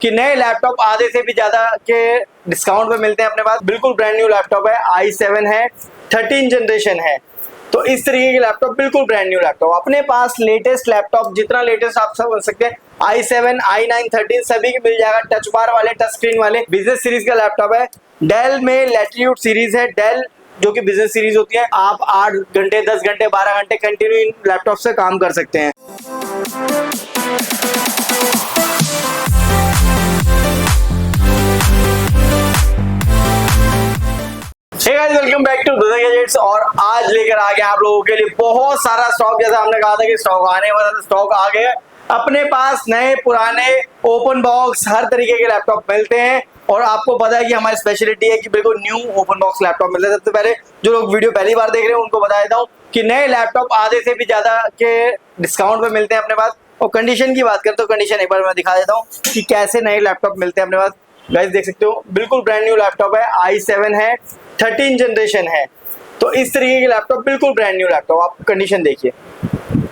कि नए लैपटॉप आधे से भी ज्यादा के डिस्काउंट पे मिलते हैं अपने पास। बिल्कुल ब्रांड न्यू लैपटॉप है, i7 है, 13 जनरेशन है। तो इस तरीके के लैपटॉप बिल्कुल ब्रांड न्यू लैपटॉप अपने पास। लेटेस्ट लैपटॉप जितना लेटेस्ट आप सब बन सकते हैं, i7, i9, 13 सभी के मिल जाएगा। टच बार वाले, टच स्क्रीन वाले। बिजनेस सीरीज का लैपटॉप है। डेल में लैटिट्यूड सीरीज है, डेल जो कि बिजनेस सीरीज होती है। आप 8 घंटे, 10 घंटे, 12 घंटे कंटिन्यू इन लैपटॉप से काम कर सकते हैं। Welcome back to brother gadgets. और आज लेकर आ गए आप लोगों के लिए बहुत सारा स्टॉक। जैसा हमने कहा था कि स्टॉक आने वाला था, स्टॉक आ गया अपने पास। नए पुराने ओपन बॉक्स हर तरीके के लैपटॉप मिलते हैं। और आपको पता है कि हमारी स्पेशलिटी है कि बिल्कुल न्यू ओपन बॉक्स लैपटॉप मिलते हैं। सबसे पहले जो लोग वीडियो पहली बार देख रहे हैं उनको बता देता हूँ कि नए लैपटॉप आधे से भी ज्यादा के डिस्काउंट पे मिलते हैं अपने पास। और कंडीशन की बात करें तो कंडीशन एक बार मैं दिखा देता हूँ कि कैसे नए लैपटॉप मिलते हैं अपने पास। गाइस देख सकते हो बिल्कुल ब्रांड न्यू लैपटॉप है, i7 है, 13 जनरेशन है। तो इस तरीके के लैपटॉप बिल्कुल ब्रांड न्यू लैपटॉप। आप कंडीशन देखिए,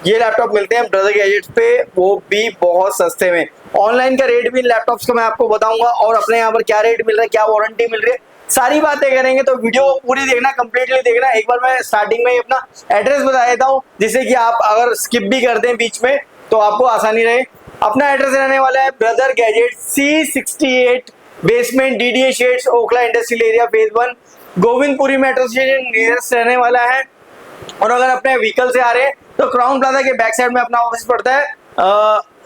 ये लैपटॉप मिलते हैं ब्रदर गैजेट्स पे, वो भी बहुत सस्ते में। ऑनलाइन का रेट भी इन लैपटॉप्स का मैं आपको बताऊंगा, और अपने यहाँ पर क्या रेट मिल रहा है, क्या वारंटी मिल रही है, सारी बातें करेंगे। तो वीडियो पूरी देखना, कंप्लीटली देखना। एक बार मैं स्टार्टिंग में अपना एड्रेस बता देता हूँ, जिससे कि आप अगर स्किप भी कर दें बीच में तो आपको आसानी रहे। अपना एड्रेस रहने वाला है brother gadget, C68 basement, DDA shades, Okhla industrial area, phase 1, Govindpuri metro station nearest रहने वाला है। और अगर अपने व्हीकल से आ रहे हैं तो क्राउन प्लाजा के बैक साइड में अपना ऑफिस पड़ता है,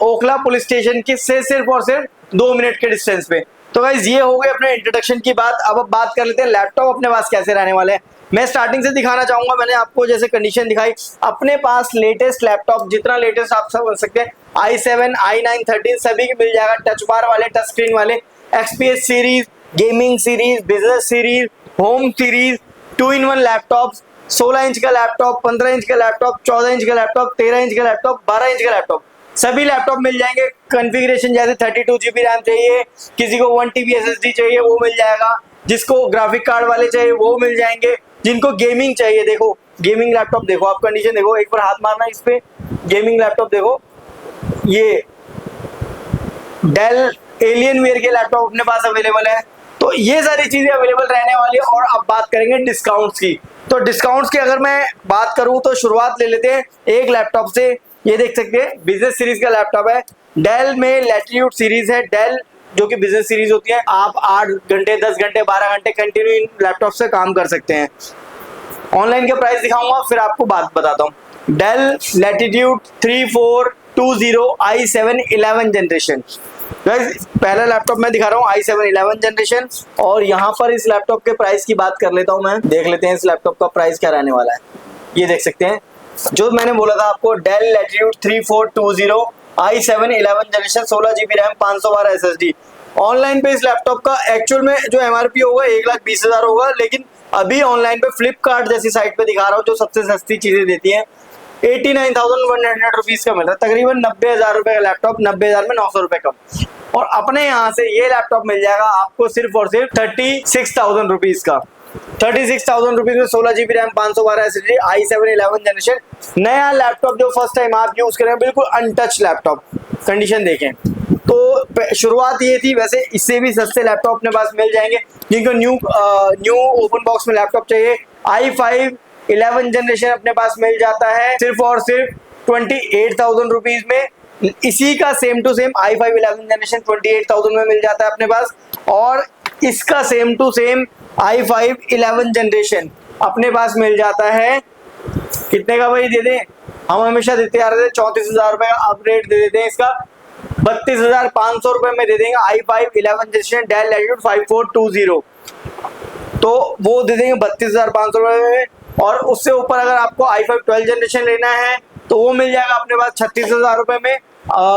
ओखला पुलिस स्टेशन की से सिर्फ और सिर्फ 2 मिनट के डिस्टेंस पे। तो गाइस ये हो गए अपने इंट्रोडक्शन की बात। अब बात कर लेते हैं लैपटॉप अपने पास कैसे रहने वाले हैं। मैं स्टार्टिंग से दिखाना चाहूंगा, मैंने आपको जैसे कंडीशन दिखाई। अपने पास लेटेस्ट लैपटॉप जितना लेटेस्ट आप सब बन सकते हैं, i7, i9, 13 सभी के मिल जाएगा। टच बार वाले, टच स्क्रीन वाले, XPS series, gaming series, business series, home series, 2-in-1 laptop, 16 inch का लैपटॉप, 15 इंच का लैपटॉप, 14 इंच का लैपटॉप, 13 इंच का लैपटॉप, 12 इंच का लैपटॉप, सभी लैपटॉप मिल जाएंगे। कॉन्फ़िगरेशन जैसे 32 GB रैम चाहिए, किसी को 1 TB SSD चाहिए वो मिल जाएगा, जिसको ग्राफिक कार्ड वाले चाहिए वो मिल जाएंगे, जिनको गेमिंग चाहिए। देखो गेमिंग लैपटॉप देखो, आप कंडीशन देखो, एक बार हाथ मारना इस पे। गेमिंग लैपटॉप देखो, ये डेल एलियनवेयर के लैपटॉप अपने पास अवेलेबल है। तो ये सारी चीजें अवेलेबल रहने वाली है। और अब बात करेंगे डिस्काउंट्स की। तो डिस्काउंट्स की अगर मैं बात करूं तो शुरुआत ले लेते हैं एक लैपटॉप से। ये देख सकते हैं बिजनेस सीरीज का लैपटॉप है, डेल में लैटिट्यूड सीरीज है। डेल जो कि बिजनेस सीरीज होती है, आप 8 घंटे, 10 घंटे, 12 घंटे कंटिन्यू इन लैपटॉप से काम कर सकते हैं। ऑनलाइन के प्राइस दिखाऊंगा फिर आपको बात बताता हूँ। Dell Latitude 3420 i7 11 generation. पहला लैपटॉप मैं दिखा रहा हूँ i7 11 जनरेशन। और यहाँ पर इस लैपटॉप के प्राइस की बात कर लेता हूँ मैं। देख लेते हैं इस लैपटॉप का प्राइस क्या रहने वाला है। ये देख सकते हैं जो मैंने बोला था आपको, Dell Latitude 3420 i7 11 generation, 16 GB RAM, 512 SSD। Online पे इस लैपटॉप का एक्चुअल में जो MRP होगा 1,20,000 होगा, लेकिन अभी ऑनलाइन पे फ्लिपकार्ट जैसी साइट पे दिखा रहा हूँ जो सबसे सस्ती चीजें देती है, 89,100 रुपीज का मिल रहा है। तकरीबन 90,000 रुपए का लैपटॉप, 90,000 में 900 रुपए कम। और अपने यहाँ से ये लैपटॉप मिल जाएगा आपको सिर्फ और सिर्फ 36,000 रुपीज का। 36,000 रुपीज में 16 GB RAM, 512 SSD, i7 11 generation, नया लैपटॉप जो फर्स्ट टाइम आप यूज करें, बिल्कुल अनटच लैपटॉप। कंडीशन देखें तो शुरुआत ये थी। वैसे इससे भी सस्ते लैपटॉप अपने पास मिल जाएंगे जिनको न्यू ओपन बॉक्स में लैपटॉप चाहिए। i5 11 जनरेशन अपने पास मिल जाता है सिर्फ और सिर्फ 28,000 रुपीज में। इसी का same to same i5 11 generation 28,000 में मिल जाता है अपने पास। और इसका same to same i5 11 generation अपने पास मिल जाता है कितने का भाई? दे दें, हम हमेशा देते आ रहे थे 34,000 रुपए का, अब रेट दे देते हैं इसका 32,500 रुपए में दे देंगे। i5 11 जनरेशन डेल लैटिट्यूड 5420, तो वो दे देंगे 32,500 रुपए में। और उससे ऊपर अगर आपको i5 12 जनरेशन लेना है तो वो मिल जाएगा अपने पास 36,000 रुपए में,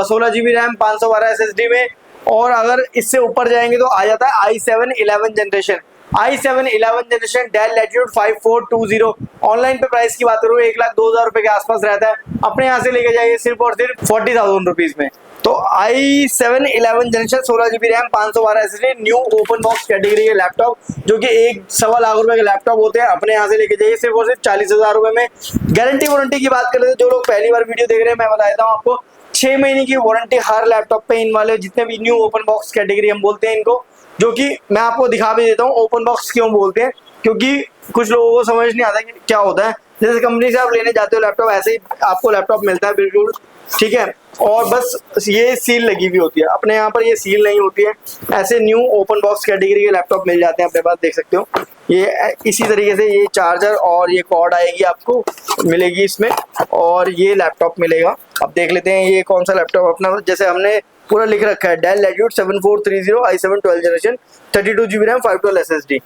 16 GB रैम, 512 SSD में। और अगर इससे ऊपर जाएंगे तो आ जाता है i7 11 generation, i7 11 generation Dell Latitude 5420। Online पे प्राइस की बात करूँ 1,02,000 रुपए के आसपास रहता है। अपने यहाँ से लेके जाइए सिर्फ और सिर्फ 40,000 रुपीज में। तो i7 11 generation 16 GB RAM, 512 SSD, new open box category के लैपटॉप जो कि 1.25 लाख रुपए के लैपटॉप होते हैं, अपने यहाँ से लेके जाइए सिर्फ और सिर्फ 40,000 रुपए में। गारंटी वारंटी की बात करें तो जो लोग पहली बार वीडियो देख रहे हैं मैं बता देता हूँ आपको, 6 महीने की वारंटी हर लैपटॉप पे इन वाले जितने भी न्यू ओपन बॉक्स कैटेगरी हम बोलते हैं इनको, जो कि मैं आपको दिखा भी देता हूँ ओपन बॉक्स क्यों बोलते हैं, क्योंकि कुछ लोगों को समझ नहीं आता कि क्या होता है। जैसे कंपनी से आप लेने जाते हो लैपटॉप, ऐसे ही आपको लैपटॉप मिलता है बिल्कुल, ठीक है, और बस ये सील लगी हुई होती है, अपने यहाँ पर ये सील नहीं होती है। ऐसे न्यू ओपन बॉक्स कैटेगरी के लैपटॉप मिल जाते हैं अपने पास, देख सकते हो। ये इसी तरीके से ये चार्जर और ये कॉर्ड आएगी आपको मिलेगी इसमें, और ये लैपटॉप मिलेगा। अब देख लेते हैं ये कौन सा लैपटॉप अपना, जैसे हमने पूरा लिख रखा है Dell Latitude 7430 i7 12 generation 32 GB RAM 512 SSD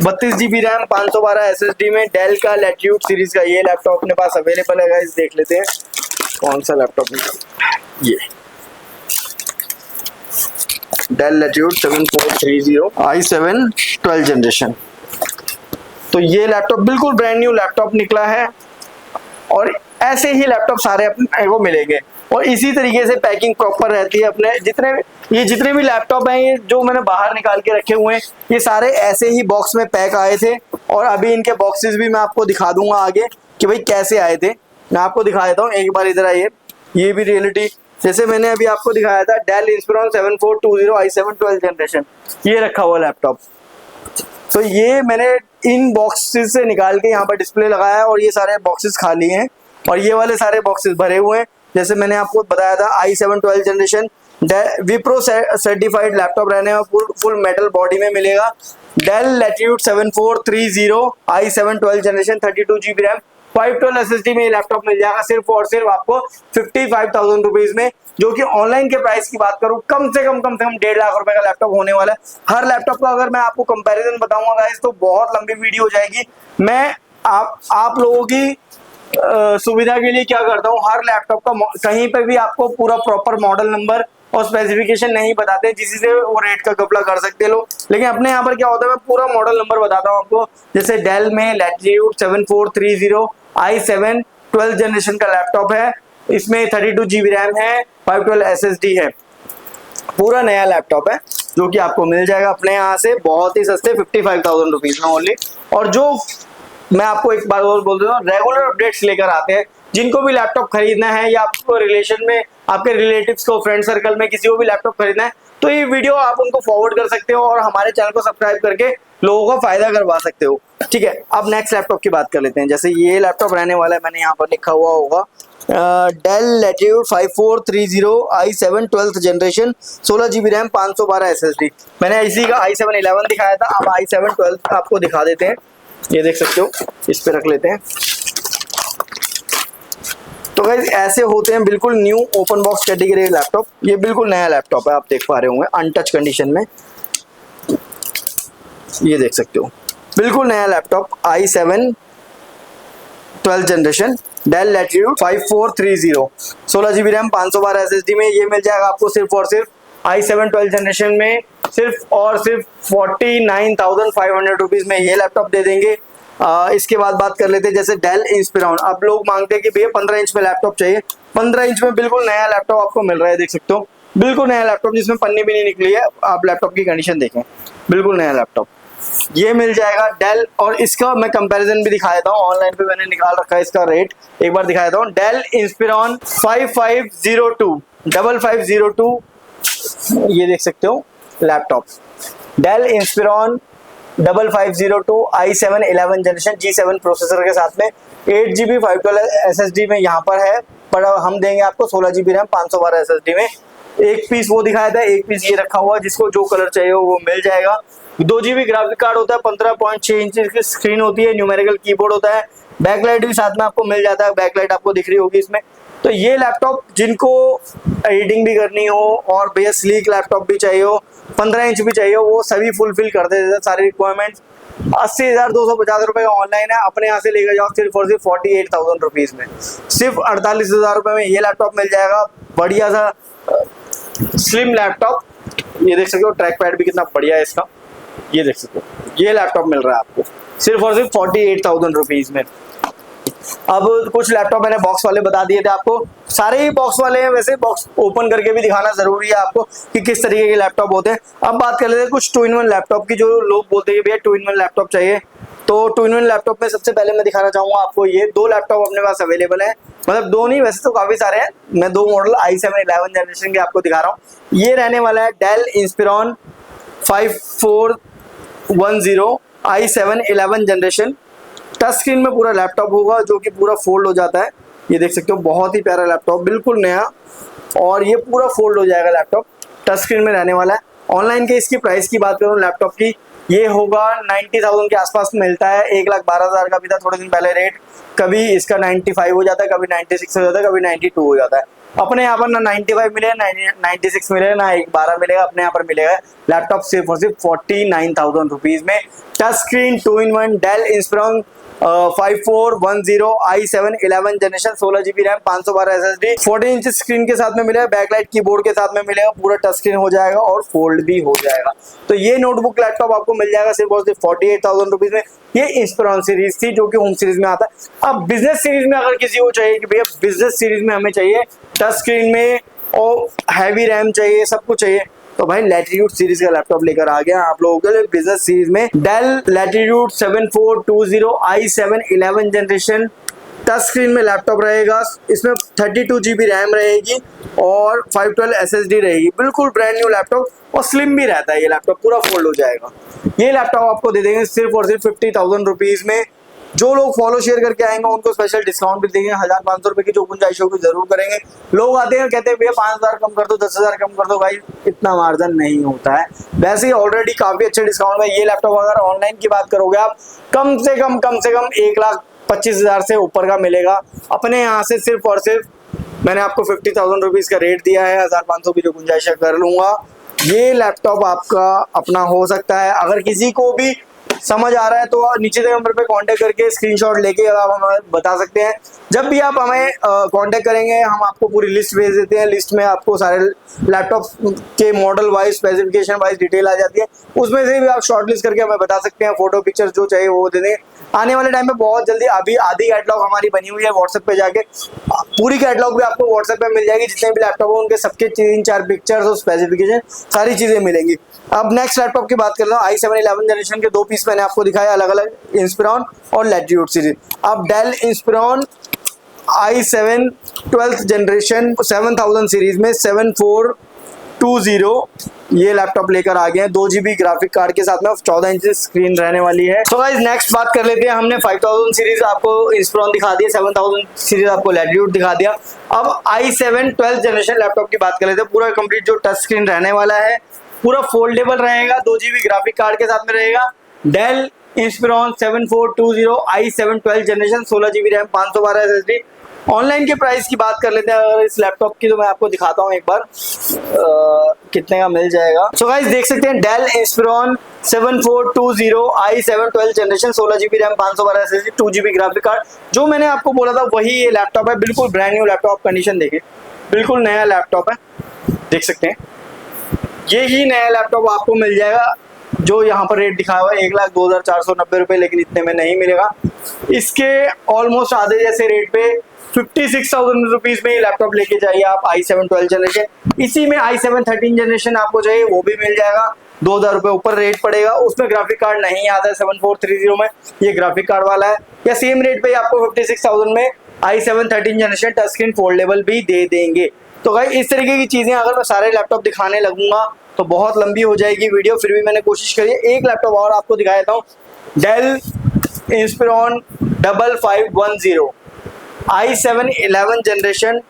32 GB RAM 512 SSD में डेल का लैटिट्यूड सीरीज का ये लैपटॉप अपने पास अवेलेबल है गाइस। देख लेते हैं कौन सा लैपटॉप है, ये डेल लैटिट्यूड 7430 i7 12 जनरेशन। तो ये लैपटॉप बिल्कुल ब्रांड न्यू लैपटॉप निकला है, और ऐसे ही लैपटॉप सारे अपने को मिलेंगे, और इसी तरीके से पैकिंग प्रॉपर रहती है। अपने जितने भी लैपटॉप हैं, ये जो मैंने बाहर निकाल के रखे हुए हैं, ये सारे ऐसे ही बॉक्स में पैक आए थे, और अभी इनके बॉक्सेस भी मैं आपको दिखा दूंगा आगे कि भाई कैसे आए थे। मैं आपको दिखा देता हूँ एक बार, इधर आइए, ये भी रियलिटी जैसे मैंने अभी आपको दिखाया था डेल इंस्पिरॉन 7420 i7 12 जनरेशन, ये रखा हुआ लैपटॉप। तो ये मैंने इन बॉक्सेस से निकाल के यहाँ पर डिस्प्ले लगाया है, और ये सारे बॉक्सेस खाली हैं, और ये वाले सारे बॉक्सेस भरे हुए हैं। जैसे मैंने आपको बताया था i7 12 generation Wipro certified laptop रहने में फुल मेटल बॉडी में मिलेगा। Dell Latitude 7430 i7 12 generation 32 GB RAM 512 SSD में ये लैपटॉप मिल जाएगा सिर्फ और सिर्फ आपको 55,000 रुपीज में, जो कि ऑनलाइन के प्राइस की बात करूं कम से कम 1.5 लाख रुपए का लैपटॉप होने वाला है। हर लैपटॉप का अगर मैं आपको कंपैरिजन बताऊंगा गाइस तो बहुत लंबी वीडियो हो जाएगी। मैं आप लोगों की सुविधा के लिए क्या करता हूँ, हर लैपटॉप का कहीं पर भी आपको पूरा प्रॉपर मॉडल नंबर और स्पेसिफिकेशन नहीं बताते, जिसी से वो रेट का घपला कर सकते हैं लोग। लेकिन अपने यहाँ पर क्या होता है, मैं पूरा मॉडल नंबर बताता हूँ आपको। जैसे डेल में लैटिट्यूड 7430 i7 12 जनरेशन का लैपटॉप है, इसमें 32 GB रैम है, 512 SSD है, पूरा नया लैपटॉप है, जो कि आपको मिल जाएगा अपने यहाँ से बहुत ही सस्ते 55,000 रुपीज में ओनली। और जो मैं आपको एक बार और बोल देता हूँ, रेगुलर अपडेट्स लेकर आते हैं। जिनको भी लैपटॉप खरीदना है, या आपको रिलेशन में आपके रिलेटिव्स को, फ्रेंड सर्कल में किसी को भी लैपटॉप खरीदना है, तो ये वीडियो आप उनको फॉरवर्ड कर सकते हो, और हमारे चैनल को सब्सक्राइब करके लोगों को फायदा करवा सकते हो, ठीक है। अब नेक्स्ट लैपटॉप की बात कर लेते हैं। जैसे ये लैपटॉप रहने वाला है, मैंने यहाँ पर लिखा हुआ होगा Dell Latitude 5430 i7 12th generation 16 GB RAM 512 SSD। मैंने इसी का i7 11 दिखाया था, अब i7 12 आपको दिखा देते हैं। ये देख सकते हो, इस पे रख लेते हैं। तो गाइस ऐसे होते हैं बिल्कुल new open box category laptop. ये बिल्कुल नया लैपटॉप है, आप देख पा रहे होंगे अनटच कंडीशन में, ये देख सकते हो बिल्कुल नया laptop i7 12 generation Dell Latitude 5430 16 GB RAM 512 SSD में ये मिल जाएगा आपको सिर्फ और सिर्फ i7 12 जनरेशन में सिर्फ और सिर्फ 49,500 रुपीज में ये लैपटॉप दे देंगे। इसके बाद बात कर लेते हैं जैसे डेल इंस्पिरॉन। अब लोग मांगते हैं कि भैया 15 इंच में लैपटॉप चाहिए, 15 इंच में बिल्कुल नया लैपटॉप आपको मिल रहा है, देख सकते हो बिल्कुल नया लैपटॉप जिसमें पन्नी भी नहीं निकली है। आप लैपटॉप की कंडीशन देखें, बिल्कुल नया लैपटॉप ये मिल जाएगा डेल। और इसका मैं कंपैरिजन भी दिखा देता हूँ, ऑनलाइन पे मैंने निकाल रखा है इसका रेट, एक बार दिखा देता हूँ। डेल इंस्पिरॉन 5502 ये देख सकते हो laptop, Dell Inspiron 5502 i7 11 generation G7 processor के साथ में 8 GB 512 SSD में यहाँ पर है, पर हम देंगे आपको 16 GB रैम 512 SSD में। एक पीस वो दिखाया था, एक पीस ये रखा हुआ, जिसको जो कलर चाहिए वो मिल जाएगा। 2 GB ग्राफिक कार्ड होता है, 15.6 इंच की स्क्रीन होती है, न्यूमेरिकल कीबोर्ड होता है, बैकलाइट भी साथ में आपको मिल जाता है, बैकलाइट आपको दिख रही होगी इसमें। तो ये लैपटॉप जिनको एडिटिंग भी करनी हो और भैया स्लीक लैपटॉप भी चाहिए हो, 15 इंच भी चाहिए हो, वो सभी फुलफिल कर देते हैं सारी रिक्वायरमेंट्स। 80,250 रुपए का ऑनलाइन है, अपने यहाँ से लेकर जाओ सिर्फ और सिर्फ 48,000 रुपीज में, सिर्फ 48,000 रुपए में ये लैपटॉप मिल जाएगा। बढ़िया सा स्लिम लैपटॉप, ये देख सकते हो ट्रैक पैड भी कितना बढ़िया है इसका, ये देख सकते हो ये लैपटॉप मिल रहा है आपको सिर्फ और सिर्फ 48,000 रुपीज में। अब कुछ लैपटॉप मैंने बॉक्स वाले बता दिए थे आपको, सारे ही बॉक्स वाले हैं, वैसे बॉक्स ओपन करके भी दिखाना जरूरी है आपको कि किस तरीके के लैपटॉप होते हैं। अब बात कर लेते हैं कुछ 2-in-1 लैपटॉप की, जो लोग बोलते हैं भैया 2-in-1 लैपटॉप चाहिए। तो 2-in-1 लैपटॉप में सबसे पहले मैं दिखाना चाहूंगा आपको ये दो लैपटॉप अपने पास अवेलेबल है, मतलब दो नहीं वैसे तो काफी सारे हैं। मैं दो मॉडल i7 11 जनरेशन के आपको दिखा रहा हूँ। ये रहने वाला है Dell Inspiron 5410 i7 11 generation. Touch screen में पूरा लैपटॉप होगा जो कि पूरा फोल्ड हो जाता है, ये देख सकते हो, बहुत ही प्यारा लैपटॉप, बिल्कुल नया, और ये पूरा फोल्ड हो जाएगा लैपटॉप, टच स्क्रीन में रहने वाला है। ऑनलाइन के इसकी प्राइस की बात करूँ लैपटॉप की, ये होगा 90,000 के आसपास मिलता है। 1,12,000 का भी था थोड़े दिन पहले रेट, कभी इसका 95 हो जाता है, कभी 96 हो जाता है, कभी 92 हो जाता है। अपने यहाँ पर ना 95 मिलेगा, 96 मिलेगा, ना 1,12 मिलेगा, अपने यहाँ पर मिलेगा लैपटॉप सिर्फ और सिर्फ 49,000 रुपीज में। Touch screen 2-in-1 Dell Inspiron 5410 i7 11 generation, 16GB RAM, 512 SSD, 14 inch screen के साथ में मिलेगा, बैकलाइट कीबोर्ड के साथ में मिलेगा, पूरा टच स्क्रीन हो जाएगा और फोल्ड भी हो जाएगा। तो ये नोटबुक लैपटॉप आपको मिल जाएगा सिर्फ और सिर्फ 48,000 रुपीज में। ये इंस्पिरॉन सीरीज थी जो कि होम सीरीज में आता है। अब बिजनेस सीरीज में अगर किसी को चाहिए कि भैया बिजनेस सीरीज में हमें चाहिए टच स्क्रीन में और हैवी रैम चाहिए, सब कुछ चाहिए, तो भाई लैटिट्यूड सीरीज का लैपटॉप लेकर आ गया आप लोगों के लिए बिजनेस सीरीज में। Dell Latitude 7420 i7 11 generation, touch screen में लैपटॉप रहेगा, इसमें 32GB रैम रहेगी और 512 SSD रहेगी, बिल्कुल ब्रांड न्यू लैपटॉप, और स्लिम भी रहता है ये लैपटॉप, पूरा फोल्ड हो जाएगा। ये लैपटॉप आपको दे देंगे सिर्फ और सिर्फ 50,000 रुपीज में। जो लोग फॉलो शेयर करके आएंगे उनको स्पेशल डिस्काउंट भी देंगे, 1,500 रुपए की जो गुंजाइश होगी जरूर करेंगे। लोग आते हैं कहते हैं भैया 5,000 कम कर दो, 10,000 कम कर दो, भाई इतना मार्जिन नहीं होता है, वैसे ही ऑलरेडी काफी अच्छे डिस्काउंट में ये लैपटॉप अगर ऑनलाइन की बात करोगे आप कम से कम 1,25,000 से ऊपर का मिलेगा। अपने यहाँ से सिर्फ और सिर्फ मैंने आपको 50,000 रुपीज का रेट दिया है, 1,500 की जो गुंजाइश कर लूंगा। ये लैपटॉप आपका अपना हो सकता है। अगर किसी को भी समझ आ रहा है तो नीचे के नंबर पे कांटेक्ट करके स्क्रीनशॉट लेके आप हमें बता सकते हैं। जब भी आप हमें कांटेक्ट करेंगे हम आपको पूरी लिस्ट भेज देते हैं, लिस्ट में आपको सारे लैपटॉप के model wise specification wise detail आ जाती है, उसमें से भी आप शॉर्ट लिस्ट करके हमें बता सकते हैं, फोटो पिक्चर जो चाहिए वो दे देंगे। आने वाले टाइम में बहुत जल्दी अभी आधी कैटलॉग हमारी बनी हुई है व्हाट्सएप पे, जाके पूरी कैटलॉग भी आपको व्हाट्सएप पे मिल जाएगी, जितने भी लैपटॉप है उनके सबके 3-4 पिक्चर्स और स्पेसिफिकेशन सारी चीजें मिलेंगी। अब नेक्स्ट लैपटॉप की बात कर रहा हूँ, i7 11 जनरेशन के दो पीस मैंने आपको दिखाया अलग अलग, इंस्पिरॉन और लैटिट्यूड सीरीज। अब Dell Inspiron i7 12th generation 7000 series में 7420 ये लैपटॉप लेकर आ गए हैं, 2GB ग्राफिक कार्ड के साथ में, 14 इंच स्क्रीन रहने वाली है। सो गाइस नेक्स्ट बात कर लेते हैं। हमने 5000 सीरीज आपको इंस्पिरॉन दिखा दिया, 7000 सीरीज आपको लैटिट्यूड दिखा दिया। अब i7 12th जनरेशन लैपटॉप की बात कर लेते हैं। पूरा कंप्लीट जो टच स्क्रीन रहने वाला है, पूरा फोल्डेबल रहेगा, 2GB ग्राफिक कार्ड के साथ में रहेगा। Dell Inspiron 7420 i7 12th generation, 16GB RAM, 512 SSD। Online के प्राइस की बात कर लेते हैं अगर इस लैपटॉप की, तो मैं आपको दिखाता हूँ एक बार कितने का मिल जाएगा। सो गाइस देख सकते हैं Dell Inspiron 7420 i7 12th generation, 16GB RAM, 512 SSD, 2GB graphic card. जो मैंने आपको बोला था वही ये लैपटॉप है, बिल्कुल ब्रांड न्यू लैपटॉप, कंडीशन देखिए बिल्कुल नया लैपटॉप है, देख सकते हैं। ये ही नया लैपटॉप आपको मिल जाएगा, जो यहाँ पर रेट दिखाया हुआ है 1,02,490 रुपए, लेकिन इतने में नहीं मिलेगा। इसके ऑलमोस्ट आधे जैसे रेट पे 56,000 रुपीज में ये लैपटॉप लेके जाइए आप, i7 12th जनरेशन। इसी में i7 13 जनरेशन आपको चाहिए वो भी मिल जाएगा, 2,000 रुपए ऊपर रेट पड़ेगा। उसमें ग्राफिक कार्ड नहीं आता है 7430 में, ये ग्राफिक कार्ड वाला है। या सेम रेट पे आपको 56,000 में i7 13 generation touch screen foldable भी दे देंगे। तो भाई इस तरीके की चीजें अगर मैं सारे लैपटॉप दिखाने लगूंगा तो बहुत लंबी हो जाएगी वीडियो, फिर भी मैंने कोशिश करी है। एक लैपटॉप और आपको दिखा देता हूँ, Dell Inspiron 5510 i7 11 generation,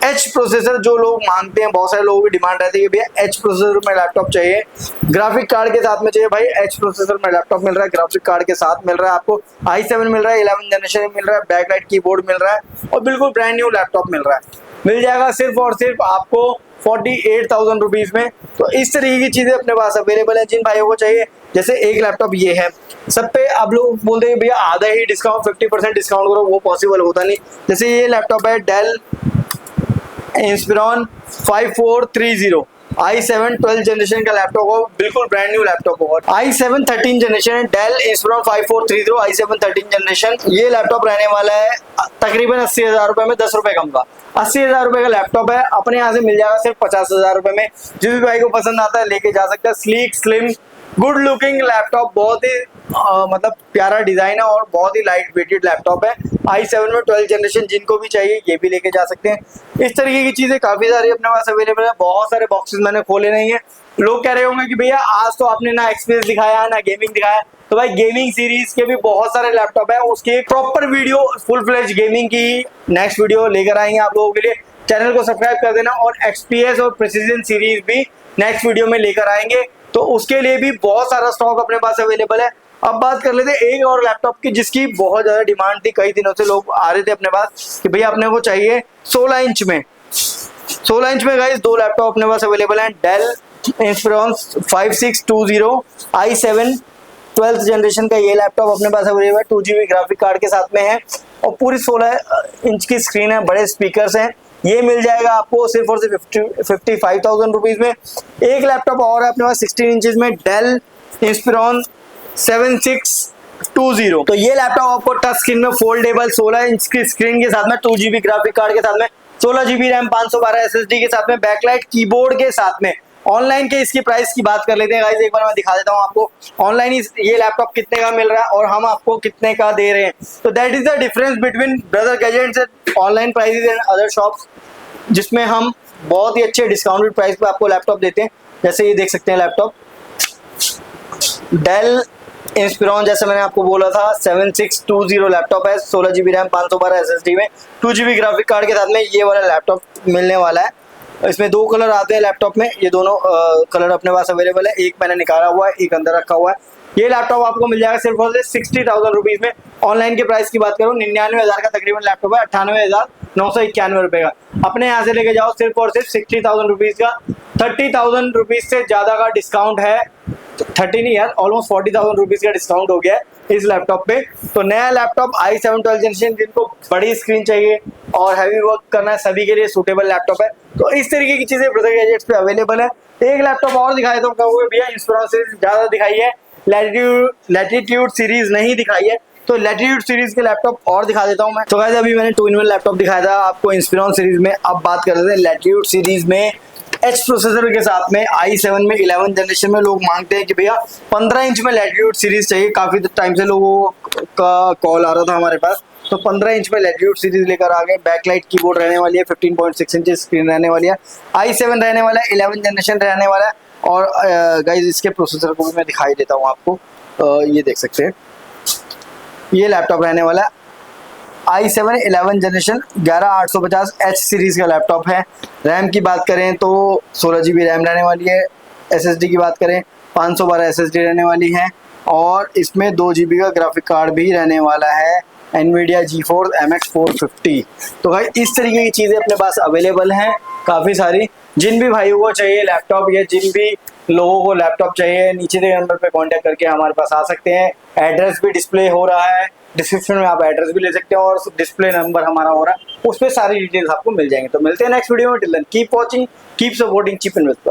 H processor जो लोग मांगते हैं, बहुत सारे लोगों की डिमांड रहती है कि भैया एच प्रोसेसर में लैपटॉप चाहिए, ग्राफिक कार्ड के साथ में चाहिए। भाई एच प्रोसेसर में लैपटॉप मिल रहा है, ग्राफिक कार्ड के साथ मिल रहा है आपको, i7 मिल रहा है, 11 जनरेशन मिल रहा है, बैकलाइट कीबोर्ड मिल रहा है और बिल्कुल ब्रांड न्यू लैपटॉप मिल रहा है। मिल जाएगा सिर्फ और सिर्फ आपको 48,000 रुपीज में। तो इस तरीके की चीजें अपने पास अवेलेबल है। जिन भाइयों को चाहिए, जैसे एक लैपटॉप ये है, सब पे आप लोग बोलते हैं भैया आधा ही डिस्काउंट, 50% डिस्काउंट करो, वो पॉसिबल होता नहीं। जैसे ये लैपटॉप है Dell Inspiron 5430 i7 12th generation का लैपटॉप हो, बिल्कुल ब्रांड न्यू लैपटॉप होगा। i7 13 generation, Dell Inspiron 5430 i7 13 generation. ये लैपटॉप रहने वाला है तकरीबन 80,000 रुपए में, 10 रुपए कम का 80,000 रुपए का लैपटॉप है। अपने यहाँ से मिल जाएगा सिर्फ 50,000 रुपए में। जिस भी भाई को पसंद आता है लेके जा सकता है। Sleek, slim, good looking laptop, बहुत ही मतलब प्यारा डिजाइन है और बहुत ही लाइट वेटेड लैपटॉप है। i7 में 12 जनरेशन, जिनको भी चाहिए ये भी लेके जा सकते हैं। इस तरीके की चीजें काफी सारी अपने पास अवेलेबल है। बहुत सारे बॉक्सेस मैंने खोले नहीं है। लोग कह रहे होंगे कि भैया आज तो आपने ना एक्सपीरियंस दिखाया ना गेमिंग दिखाया, तो भाई गेमिंग सीरीज के भी बहुत सारे लैपटॉप है, उसकी proper video full fledge gaming की नेक्स्ट वीडियो लेकर आएंगे आप लोगों के लिए। चैनल को सब्सक्राइब कर देना, और एक्सपीएस और प्रिसीजन सीरीज भी नेक्स्ट वीडियो में लेकर आएंगे, तो उसके लिए भी बहुत सारा स्टॉक अपने पास अवेलेबल है। अब बात कर लेते हैं एक और लैपटॉप की जिसकी बहुत ज्यादा डिमांड थी, कई दिनों से लोग आ रहे थे अपने पास कि भैया अपने को चाहिए 16 इंच में। 16 इंच में गाइस दो लैपटॉप अपने पास अवेलेबल हैं। Dell Inspiron 5620 i7 12th generation का ये लैपटॉप अपने पास अवेलेबल है। 2GB ग्राफिक कार्ड के साथ में है और पूरी 16 इंच की स्क्रीन है, बड़े स्पीकर्स हैं। ये मिल जाएगा आपको सिर्फ और सिर्फ 55,000 रुपीज में। एक लैपटॉप और है अपने पास 16 इंचेस में, डेल इंस्पिरॉन 7620। तो ये लैपटॉप आपको टच स्क्रीन में फोल्डेबल 16 इंच की स्क्रीन के साथ में, 2GB ग्राफिक कार्ड के साथ में, 16GB रैम, 512 SSD के साथ में, बैकलाइट कीबोर्ड के साथ में। ऑनलाइन के इसकी प्राइस की बात कर लेते हैं गाइस, एक बार मैं दिखा देता हूं आपको ऑनलाइन ये लैपटॉप कितने का मिल रहा है और हम आपको कितने का दे रहे हैं। तो that is the difference between brother gadgets and online prices and other shops, जिसमें हम बहुत ही अच्छे डिस्काउंटेड प्राइस पे आपको लैपटॉप देते हैं। जैसे ये देख सकते हैं लैपटॉप डेल इंस्पिरॉन, जैसे मैंने आपको बोला था 7620 लैपटॉप है, 16GB रैम, 512 SSD में, 2GB ग्राफिक कार्ड के साथ में ये वाला लैपटॉप मिलने वाला है। इसमें दो कलर आते हैं लैपटॉप में, ये दोनों कलर अपने पास अवेलेबल है। एक मैंने निकाला हुआ है, एक अंदर रखा हुआ है। ये लैपटॉप आपको मिल जाएगा सिर्फ और सिर्फ 60,000 रुपीज में। ऑनलाइन के प्राइस की बात करूँ 99,000 का तकरीबन लैपटॉप है, 98,991 रुपए का। अपने यहाँ से लेके जाओ सिर्फ और सिर्फ 60,000 रुपीज का। 30,000 रुपीज से ज्यादा का डिस्काउंट है, 30 नहीं यार, ऑलमोस्ट 40,000 रुपीज का डिस्काउंट हो गया है इस लैपटॉप पे। तो नया लैपटॉप i7 12 जनरेशन, जिनको बड़ी स्क्रीन चाहिए और हैवी वर्क करना है, सभी के लिए सूटेबल लैपटॉप है। तो इस तरीके की चीजें ब्रदर गैजेट्स पे अवेलेबल है। एक लैपटॉप और दिखाई तो कहोगे भैया इंस्पिरॉन सीरीज ज्यादा दिखाई है, लैटिट्यूड सीरीज नहीं दिखाई है, तो लैटिट्यूड सीरीज के लैपटॉप और दिखा देता हूं मैं। तो गाइस अभी मैंने 2-in-1 लैपटॉप दिखाया था आपको इंस्पिरॉन सीरीज में। अब बात कर लेते हैं लैटिट्यूड सीरीज में। एच प्रोसेसर के साथ में i7 में 11 जनरेशन में लोग मांगते हैं कि भैया 15 इंच में लैटिट्यूड सीरीज चाहिए। काफी टाइम से लोगों का कॉल आ रहा था हमारे पास, तो 15 इंच में लैटिट्यूड सीरीज लेकर आ गए। बैकलाइट कीबोर्ड रहने वाली है, 15.6 इंच स्क्रीन रहने वाली है, i7 रहने वाला है, 11 जनरेशन रहने वाला है। और गाइस इसके प्रोसेसर को भी मैं दिखाई देता हूँ आपको, ये देख सकते हैं ये लैपटॉप रहने वाला है i7 11 जनरेशन 11850H सीरीज का लैपटॉप है। रैम की बात करें तो 16GB रैम रहने वाली है, SSD की बात करें 512 SSD रहने वाली है, और इसमें 2GB का ग्राफिक कार्ड भी रहने वाला है, NVIDIA GeForce MX 450। तो भाई इस तरीके की चीज़ें अपने पास अवेलेबल हैं काफ़ी सारी। जिन भी भाइयों को चाहिए लैपटॉप या जिन भी लोगों को लैपटॉप चाहिए, नीचे के नंबर पे कांटेक्ट करके हमारे पास आ सकते हैं। एड्रेस भी डिस्प्ले हो रहा है, डिस्क्रिप्शन में आप एड्रेस भी ले सकते हैं, और डिस्प्ले नंबर हमारा हो रहा है, उस पर सारी डिटेल्स आपको मिल जाएंगे। तो मिलते हैं नेक्स्ट वीडियो में। Till then keep watching, keep supporting cheap invest.